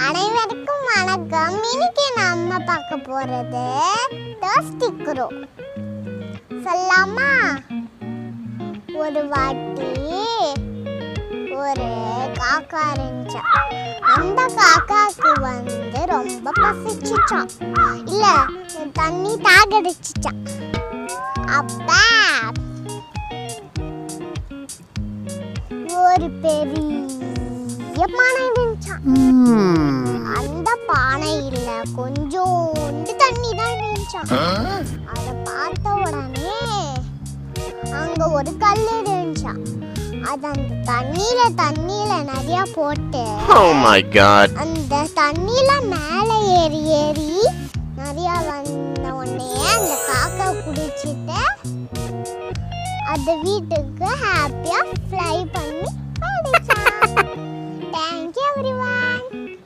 அனைவருக்கும் வணக்கம். இன்னைக்கு நம்ம பார்க்க போறது டர்ஸ்டி க்ரோ. சொல்லலாமா? ஒரு வாட்டி ஒரு காக்கா இருந்துச்சா. அந்த காக்காக்கு ரொம்ப பசிச்சுச்சான். இல்ல தண்ணி தாகடிச்சுச்சான். அப்ப ஒரு பெரிய பானை இருந்துச்சான். அந்த பானையில கொஞ்சோண்டு தண்ணி தான் இருந்துச்சான். அதை பார்த்த உடனே அங்க ஒரு கல் இருந்துச்சான். அது அந்த தண்ணியில நிறைய போட்டு அந்த தண்ணியில மேல ஏறி நிறைய வந்த உடனே அந்த காக்கா குடிச்சிட்டு அது வீட்டுக்கு ஹாப்பியா ஃப்ளை பண்ணி போயிடுச்சான். Thank you everyone.